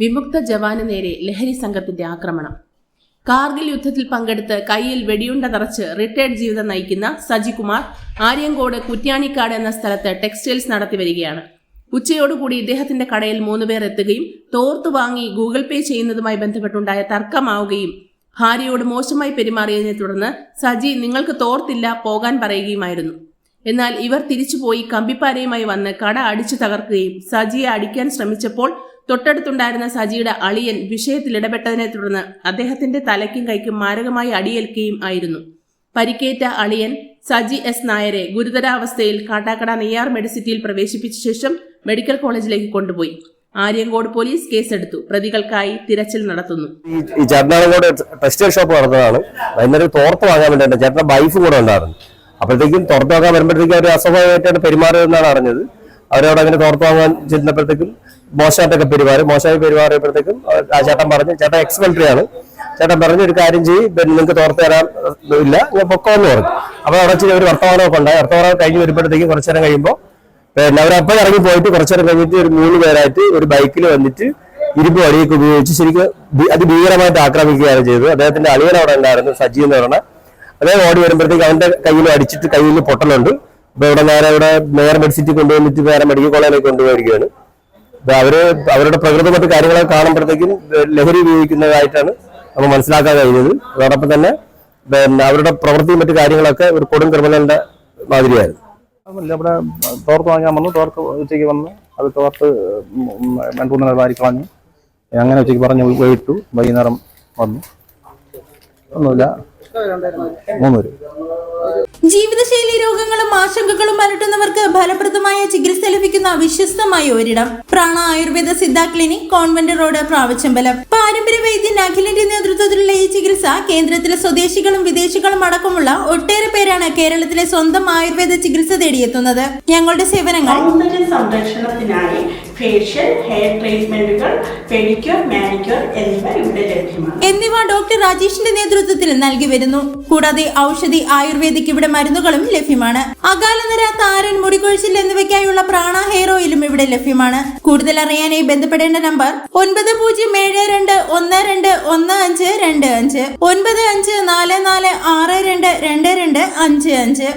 വിമുക്ത ജവാന് നേരെ ലഹരി സംഘത്തിന്റെ ആക്രമണം. കാർഗിൽ യുദ്ധത്തിൽ പങ്കെടുത്ത് കയ്യിൽ വെടിയുണ്ട നിറച്ച് റിട്ടയർഡ് ജീവിതം നയിക്കുന്ന സജികുമാർ ആര്യങ്കോട് കുറ്റ്യാണിക്കാട് എന്ന സ്ഥലത്ത് ടെക്സ്റ്റൈൽസ് നടത്തി വരികയാണ്. ഉച്ചയോടുകൂടി ഇദ്ദേഹത്തിന്റെ കടയിൽ 3 പേർ എത്തുകയും തോർത്തു വാങ്ങി ഗൂഗിൾ പേ ചെയ്യുന്നതുമായി ബന്ധപ്പെട്ടുണ്ടായ തർക്കമാവുകയും ഭാര്യയോട് മോശമായി പെരുമാറിയതിനെ തുടർന്ന് സജി നിങ്ങൾക്ക് തോർത്തില്ല പോകാൻ പറയുകയുമായിരുന്നു. എന്നാൽ ഇവർ തിരിച്ചുപോയി കമ്പിപ്പാരയുമായി വന്ന് കട അടിച്ചു തകർക്കുകയും സജിയെ അടിക്കാൻ ശ്രമിച്ചപ്പോൾ തൊട്ടടുത്തുണ്ടായിരുന്ന സജിയുടെ അളിയൻ വിഷയത്തിൽ ഇടപെട്ടതിനെ തുടർന്ന് അദ്ദേഹത്തിന്റെ തലയ്ക്കും കൈക്കും മാരകമായി അടിയേൽക്കുകയും ആയിരുന്നു. പരിക്കേറ്റ അളിയൻ സജി എസ് നായരെ ഗുരുതരാവസ്ഥയിൽ കാട്ടാക്കട നെയ്യാർ മെഡിസിറ്റിയിൽ പ്രവേശിപ്പിച്ച ശേഷം മെഡിക്കൽ കോളേജിലേക്ക് കൊണ്ടുപോയി. ആര്യങ്കോട് പോലീസ് കേസെടുത്തു. പ്രതികൾക്കായി തിരച്ചിൽ നടത്തുന്നു. ഈ ചേട്ടനാളോട് ടെക്സ്റ്റൈൽ ഷോപ്പ് നടന്നതാണ്. വൈകുന്നേരം തോർത്ത് വാങ്ങാൻ വേണ്ടി ചേട്ടന്റെ വൈഫ് കൂടെ ഉണ്ടായിരുന്നു. അപ്പോഴത്തേക്കും തോർത്ത് വാങ്ങാൻ വരുമ്പോഴത്തേക്കും അവർ അസ്വാഭാവികമായിട്ടാണ് പെരുമാറിയതെന്നാണ് അറിഞ്ഞത്. അവരോട് അങ്ങനെ തോർത്ത് വാങ്ങാൻ ചെന്നപ്പോഴത്തേക്കും മോശമായിട്ടൊക്കെ മോശമായി പെരുമാറിയപ്പോഴത്തേക്കും ആ ചേട്ടൻ പറഞ്ഞു, ചേട്ടൻ എക്സ് മിലിറ്ററി ആണ്, ചേട്ടൻ പറഞ്ഞു ഒരു കാര്യം ചെയ്യും, നിങ്ങൾക്ക് തോർത്ത് തരാൻ ഇല്ല, ഞാൻ പൊക്കോന്ന് പറഞ്ഞു. അപ്പൊ അവിടെ വെച്ച് ഒരു വർത്തമാനമൊക്കെ ഉണ്ടായി. വർത്തമാനം കഴിഞ്ഞ് വരുമ്പോഴത്തേക്കും കുറച്ചു നേരം കഴിയുമ്പോൾ പിന്നെ അവരപ്പം ഇറങ്ങി പോയിട്ട് കുറച്ചു നേരം കഴിഞ്ഞിട്ട് ഒരു 3 പേരായിട്ട് ഒരു ബൈക്കിൽ വന്നിട്ട് ഇരുമ്പ് വടിയൊക്കെ ഉപയോഗിച്ച് ശരിക്കും അതിഭീകരമായിട്ട് ആക്രമിക്കുകയാണ് ചെയ്തത്. അദ്ദേഹത്തിന്റെ അളിയൻ അവിടെ ഉണ്ടായിരുന്നു, സജി എന്ന് പറഞ്ഞാൽ. അദ്ദേഹം ഓടി വരുമ്പോഴത്തേക്ക് അവന്റെ കയ്യിൽ അടിച്ചിട്ട് കയ്യിൽ പൊട്ടലുണ്ട്. ഇപ്പൊ ഇവിടെ നെയ്യാർ മെഡിസിറ്റി കൊണ്ടുവന്നിട്ട് വേറെ മെഡിക്കൽ കോളേജിലേക്ക് കൊണ്ടുപോയിരിക്കുകയാണ്. അവരുടെ പ്രകൃതമറ്റ് കാര്യങ്ങളൊക്കെ കാണുമ്പോഴത്തേക്കും ലഹരി ഉപയോഗിക്കുന്നതായിട്ടാണ് നമ്മൾ മനസ്സിലാക്കാൻ കഴിഞ്ഞത്. അതോടൊപ്പം തന്നെ അവരുടെ പ്രവൃത്തിയും മറ്റു കാര്യങ്ങളൊക്കെ ഒരു കൊടും ക്രിമിനലിന്റെ മാതിരിയായിരുന്നു. ഇവിടെ തോർത്ത് വാങ്ങാൻ വന്നു. തോർത്ത് ഉച്ചയ്ക്ക് വന്ന് അത് തോർത്ത് 2-3 വാരി കളഞ്ഞു. അങ്ങനെ ഉച്ചയ്ക്ക് പറഞ്ഞ് വിട്ടു. വൈകുന്നേരം വന്നു. ഒന്നുമില്ല, 3 പേര്. ജീവിതശൈലി രോഗങ്ങളും ആശങ്കകളും അലട്ടുന്നവർക്ക് ഫലപ്രദമായ ചികിത്സ ലഭിക്കുന്ന വിശ്വസ്തമായ ഒരിടം Prana Ayurveda Siddha clinic, convent road, Pravachambalam. പാരമ്പര്യ വൈദ്യൻ അഖിലിന്റെ നേതൃത്വത്തിലുള്ള ഈ ചികിത്സ കേന്ദ്രത്തിലെ സ്വദേശികളും വിദേശികളും അടക്കമുള്ള ഒട്ടേറെ പേരാണ് കേരളത്തിലെ സ്വന്തം ആയുർവേദ ചികിത്സ തേടിയെത്തുന്നത്. ഞങ്ങളുടെ സേവനങ്ങൾ സംരക്ഷണത്തിനായി ഫേഷ്യൽ, ഹെയർ ട്രീറ്റ്മെന്റുകൾ, പെഡിക്യൂർ, മാനിക്യൂർ എന്നിവ ഡോക്ടർ രാജേഷിന്റെ നേതൃത്വത്തിൽ നൽകി വരുന്നു. കൂടാതെ ഔഷധി, ആയുർവേദിക് ഇവിടെ മരുന്നുകളും ലഭ്യമാണ്. അകാലനര, താരൻ, മുടികൊഴിച്ചിൽ എന്നിവയ്ക്കായുള്ള പ്രാണ ഹെയർ ഓയിലും ഇവിടെ ലഭ്യമാണ്. കൂടുതൽ അറിയാനായി ബന്ധപ്പെടേണ്ട നമ്പർ 9072121525 9544622255.